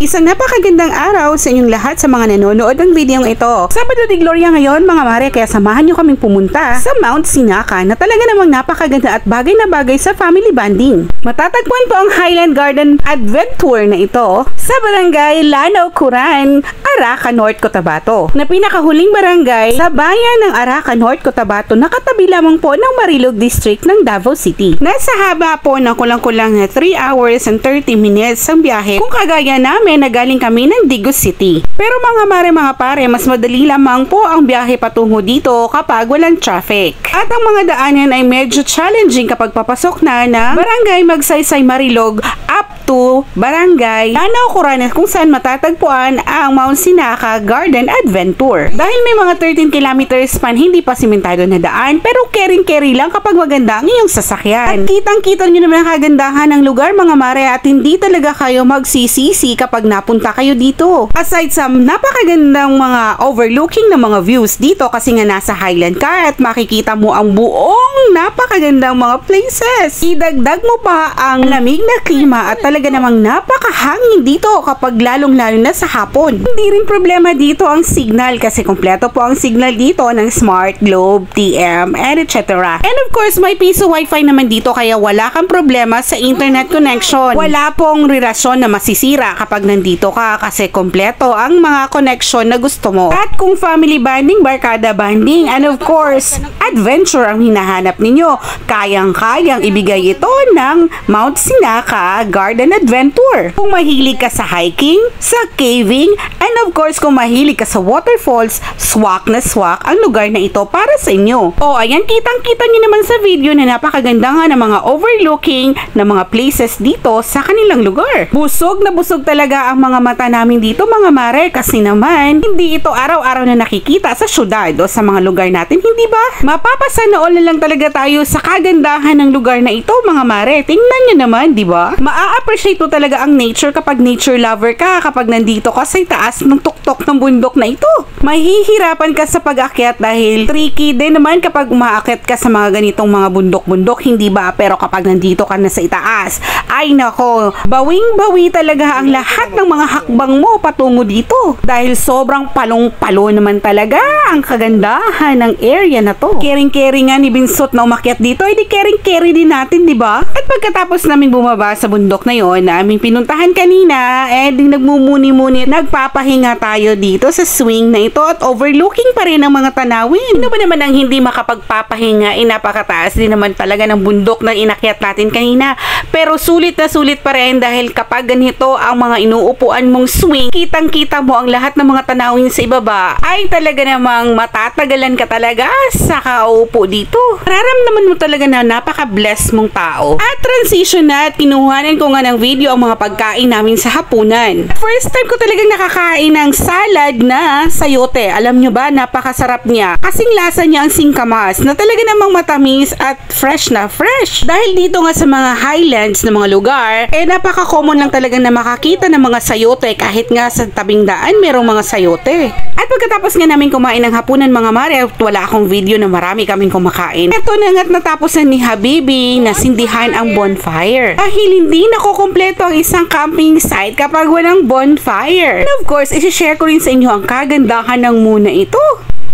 Isang napakagandang araw sa inyong lahat sa mga nanonood ng videong ito. Sabado de Gloria ngayon mga mare, kaya samahan nyo kaming pumunta sa Mount Sinaka na talaga namang napakaganda at bagay na bagay sa family bonding. Matatagpuan po ang Highland Garden Adventure na ito sa barangay Lanao, Curan, Araca, North Cotabato, na pinakahuling barangay sa bayan ng Araca, North Cotabato, nakatabi lamang po ng Marilog District ng Davao City. Nasa haba po ng kulang-kulang na 3 hours and 30 minutes ang biyahe kung kagaya namin na galing kami ng Digos City. Pero mga mare mga pare, mas madali lamang po ang biyahe patungo dito kapag walang traffic. At ang mga daanan ay medyo challenging kapag papasok na ng Barangay Magsaysay Marilog up to Barangay Lanao, Curan, kung saan matatagpuan ang Mount Sinaka Garden Adventure. Dahil may mga 13 kilometers pan hindi pa simentado na daan, pero caring-carry lang kapag maganda ang iyong sasakyan. At kitang-kita nyo naman ang kagandahan ng lugar mga mare, at hindi talaga kayo magsisisi kapag napunta kayo dito. Aside sa napakagandang mga overlooking na mga views dito kasi nga nasa highland ka at makikita mo ang buong napakagandang mga places. Idagdag mo pa ang lamig na klima at talaga namang napakahangin dito kapag lalong-lalo na sa hapon. Hindi rin problema dito ang signal kasi kompleto po ang signal dito ng Smart, Globe, TM, and etc. And of course, may piso wifi naman dito kaya wala kang problema sa internet connection. Wala pong relasyon na masisira kapag nandito ka kasi kompleto ang mga connection na gusto mo. At kung family bonding, barkada bonding, and of course, adventure ang hinahanap ninyo, kayang-kayang ibigay ito ng Mount Sinaka Garden Adventure. Kung mahilig ka sa hiking, sa caving, and of course, kung mahilig ka sa waterfalls, swak na swak ang lugar na ito para sa inyo. O ayan, kitang-kita nyo naman sa video na napakaganda nga ng mga overlooking na mga places dito sa kanilang lugar. Busog na busog talaga ang mga mata namin dito mga mare kasi naman hindi ito araw-araw na nakikita sa syudad o sa mga lugar natin, hindi ba? Mapapasana all na lang talaga tayo sa kagandahan ng lugar na ito mga mare. Tingnan nyo naman, di ba? Maa-appreciate mo talaga ang nature kapag nature lover ka, kapag nandito ka sa itaas ng tuktok ng bundok na ito. Mahihirapan ka sa pag-akyat dahil tricky din naman kapag umaakyat ka sa mga ganitong mga bundok-bundok, hindi ba? Pero kapag nandito ka na sa itaas, ay nako, bawing-bawi talaga ang lahat ng mga hakbang mo patungo dito. Dahil sobrang palong-palo naman talaga ang kagandahan ng area na to. Caring-carry nga ni Binsot na umakyat dito, edi caring-carry din natin, di ba? At pagkatapos namin bumaba sa bundok na yon na aming pinuntahan kanina, edi nagmumuni-muni, nagpapahinga tayo dito sa swing na ito at overlooking pa rin ang mga tanawin. Ano ba naman ang hindi makapagpapahinga? Napakataas din naman talaga ng bundok na inakyat natin kanina. Pero sulit na sulit pa rin dahil kapag ganito ang mga inuupuan mong swing, kitang-kita mo ang lahat ng mga tanawin sa ibaba, ay talaga namang matatagalan ka talaga sa kaupo dito. Nararamdaman mo talaga na napaka-bless mong tao. At transition na at kinuhanan ko nga ng video ang mga pagkain namin sa hapunan. First time ko talagang nakakain ng salad na sayote. Alam nyo ba, napakasarap niya. Kasing lasa niya ang singkamas na talaga namang matamis at fresh na fresh. Dahil dito nga sa mga highlands na mga lugar, napaka-common lang talaga na makakita ng mga sayote kahit nga sa tabing daan merong mga sayote. At pagkatapos nga namin kumain ng hapunan mga mare, wala akong video na marami kaming kumakain. Ito na nga't natapos na ni Habibi na sindihan ang bonfire. Dahil hindi nakukumpleto ang isang camping site kapag walang bonfire. And of course, isi-share ko rin sa inyo ang kagandahan ng muna ito.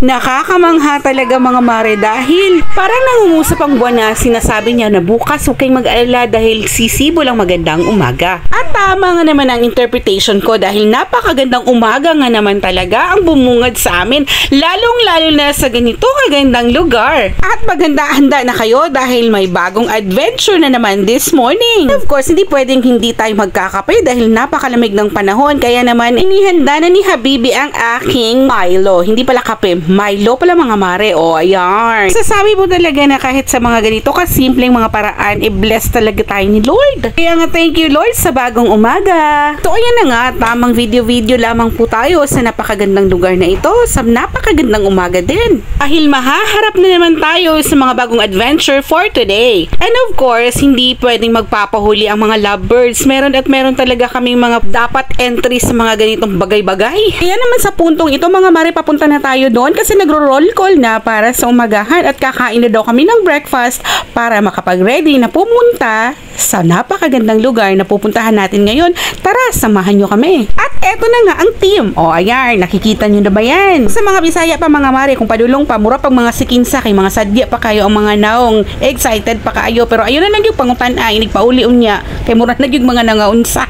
Nakakamangha talaga mga mare dahil parang nangungusap ang buwan na sinasabi niya na bukas huwag kayong mag-alala dahil sisibo lang magandang umaga. At tama nga naman ang interpretation ko dahil napakagandang umaga nga naman talaga ang bumungad sa amin, lalong-lalo na sa ganito kagandang lugar. At maghanda-handa na kayo dahil may bagong adventure na naman this morning. Of course, hindi pwedeng hindi tayo magkakape dahil napakalamig ng panahon, kaya naman inihanda na ni Habibi ang aking Milo. Hindi pala kape, Milo pala mga mare. O ayan, sasabi mo talaga na kahit sa mga ganito kasimpleng mga paraan, bless talaga tayo ni Lord. Kaya nga thank you Lord sa bagong umaga. So ayan na nga, tamang video-video lamang po tayo sa napakagandang lugar na ito, sa napakagandang umaga din. Dahil mahaharap na naman tayo sa mga bagong adventure for today. And of course, hindi pwedeng magpapahuli ang mga lovebirds. Meron at meron talaga kaming mga dapat entry sa mga ganitong bagay-bagay. Kaya naman sa puntong ito mga mare, papunta na tayo doon kasi nagro-roll call na para sa umagahan at kakain na daw kami ng breakfast para makapag-ready na pumunta sa napakagandang lugar na pupuntahan natin ngayon. Tara, samahan nyo kami. At eto na nga ang team. O ayan, nakikita nyo na ba yan? Sa mga Bisaya pa mga mare, kung padulong pa, mura pag mga sikinsa, kay mga sadya pa kayo ang mga naong excited pa kayo. Pero ayun na lang yung pangutan ay, nagpauli unya. Kay mura na yung mga nangaunsa.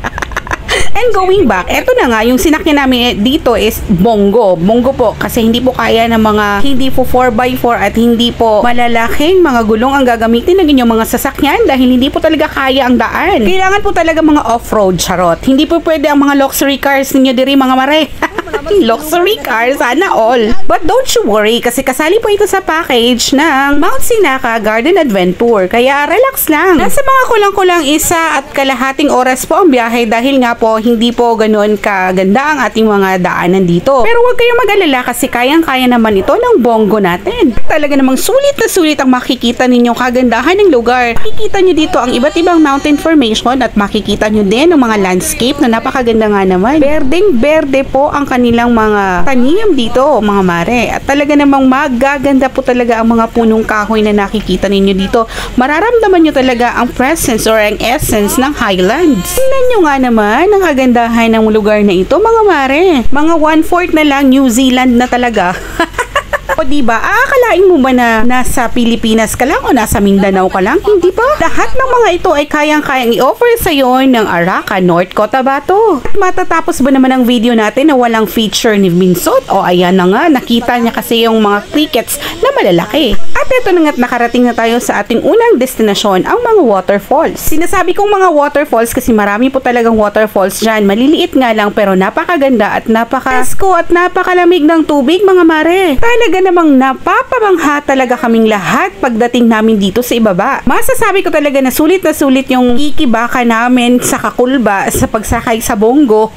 And going back, eto na nga, yung sinakyan namin dito is Bongo. Bongo po, kasi hindi po kaya ng mga, hindi po 4x4 at hindi po malalaking mga gulong ang gagamitin ng inyong mga sasakyan dahil hindi po talaga kaya ang daan. Kailangan po talaga mga off-road, charot. Hindi po pwede ang mga luxury cars ninyo diri mga mare. Luxury car, sana all. But don't you worry, kasi kasali po ito sa package ng Mount Sinaka Garden Adventure. Kaya relax lang. Nasa mga kulang-kulang 1.5 oras po ang biyahe dahil nga po hindi po ganoon kaganda ang ating mga daanan dito. Pero huwag kayong mag-alala kasi kayang-kaya naman ito ng Bongo natin. Talaga namang sulit na sulit ang makikita ninyong kagandahan ng lugar. Makikita nyo dito ang iba't ibang mountain formation at makikita nyo din ang mga landscape na napakaganda nga naman. Berdeng-berde po ang kanilang mga tanim dito, mga mare. At talaga namang magaganda po talaga ang mga punong kahoy na nakikita ninyo dito. Mararamdaman nyo talaga ang presence or ang essence ng highlands. Tingnan nyo nga naman ang kagandahan ng lugar na ito, mga mare. Mga 1/4 na lang New Zealand na talaga. O diba, aakalain mo ba na nasa Pilipinas ka lang o nasa Mindanao ka lang? Hindi ba? Lahat ng mga ito ay kayang-kayang i-offer sa iyo ng Araka, North Cotabato. At matatapos ba naman ang video natin na walang feature ni Vinsot? O ayan na nga, nakita niya kasi yung mga crickets na malalaki. At ito na nga't nakarating na tayo sa ating unang destinasyon, ang mga waterfalls. Sinasabi kong mga waterfalls kasi marami po talagang waterfalls dyan. Maliliit nga lang pero napakaganda at napaka-presko at napakalamig ng tubig, mga mare. Talaga namang napapabangha talaga kaming lahat pagdating namin dito sa ibaba. Masasabi ko talaga na sulit yung ikibaka namin sa Kakulba sa pagsakay sa Bongo.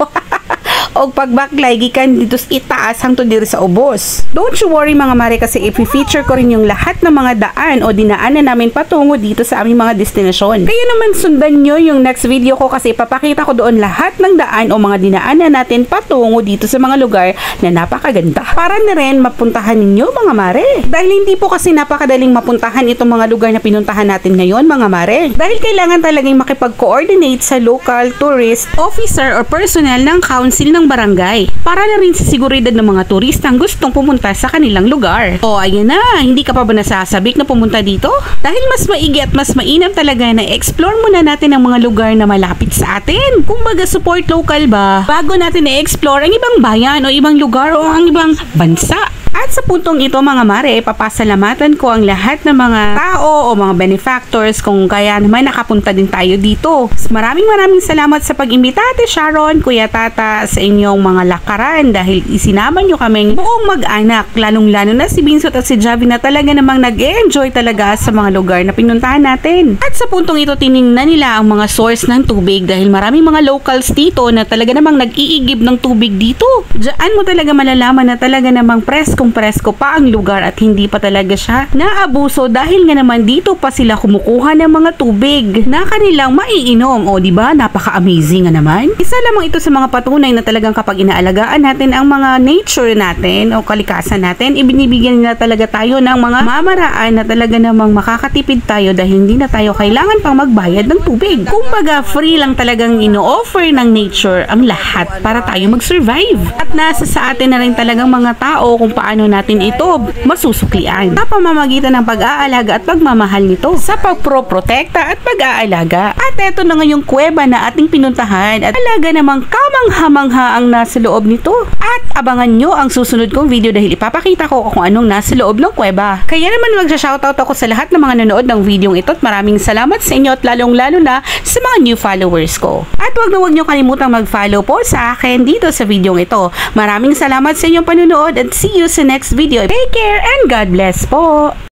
O pagbaklay gikan dito sa itaas hangtod diri sa ubos. Don't you worry mga mare kasi i-feature ko rin yung lahat ng mga daan o dinaanan namin patungo dito sa aming mga destinasyon. Kaya naman sundan nyo yung next video ko kasi ipapakita ko doon lahat ng daan o mga dinaanan natin patungo dito sa mga lugar na napakaganda. Para na rin mapuntahan ninyo mga mare. Dahil hindi po kasi napakadaling mapuntahan itong mga lugar na pinuntahan natin ngayon mga mare. Dahil kailangan talagang makipag-coordinate sa local tourist officer or personnel ng council ng barangay para na rin sa seguridad ng mga turistang gustong pumunta sa kanilang lugar. O ayan na, hindi ka pa ba nasasabik na pumunta dito? Dahil mas maigi at mas mainam talaga na explore muna natin ang mga lugar na malapit sa atin. Kumbaga support local ba? Bago natin na-explore ang ibang bayan o ibang lugar o ang ibang bansa. At sa puntong ito mga mare, papasalamatan ko ang lahat ng mga tao o mga benefactors kung kaya naman nakapunta din tayo dito. Maraming salamat sa pag-imbita Ate Sharon, Kuya Tata sa inyong mga lakaran dahil isinama nyo kaming buong mag-anak, lalong-lalo na si Vinsot at si Javi na talaga namang nag-enjoy talaga sa mga lugar na pinuntahan natin. At sa puntong ito tiningnan nila ang mga source ng tubig dahil maraming mga locals dito na talaga namang nag-iigib ng tubig dito. Diyan mo talaga malalaman na talaga namang presko pa ang lugar at hindi pa talaga siya naabuso dahil nga naman dito pa sila kumukuha ng mga tubig na kanilang maiinom. O diba, napaka-amazing nga naman. Isa lamang ito sa mga patunay na talagang kapag inaalagaan natin ang mga nature natin o kalikasan natin, ibinibigyan nila talaga tayo ng mga mamaraan na talaga namang makakatipid tayo dahil hindi na tayo kailangan pang magbayad ng tubig. Kumbaga, free lang talagang ino-offer ng nature ang lahat para tayo mag-survive. At nasa sa atin na rin talagang mga tao kung paano natin ito masusuklian sa pamamagitan ng pag-aalaga at pagmamahal nito sa pagproprotekta at pag-aalaga. At eto na nga yung kuweba na ating pinuntahan at talaga namang kamangha-mangha ang nasa loob nito. At abangan nyo ang susunod kong video dahil ipapakita ko kung anong nasa loob ng kuweba. Kaya naman magsha-shoutout ako sa lahat ng mga nanood ng video ito at maraming salamat sa inyo at lalong-lalo na sa mga new followers ko. At huwag nyo kalimutang mag-follow po sa akin dito sa video ito. Maraming salamat sa inyong panunood and see you sa next video. Take care and God bless po!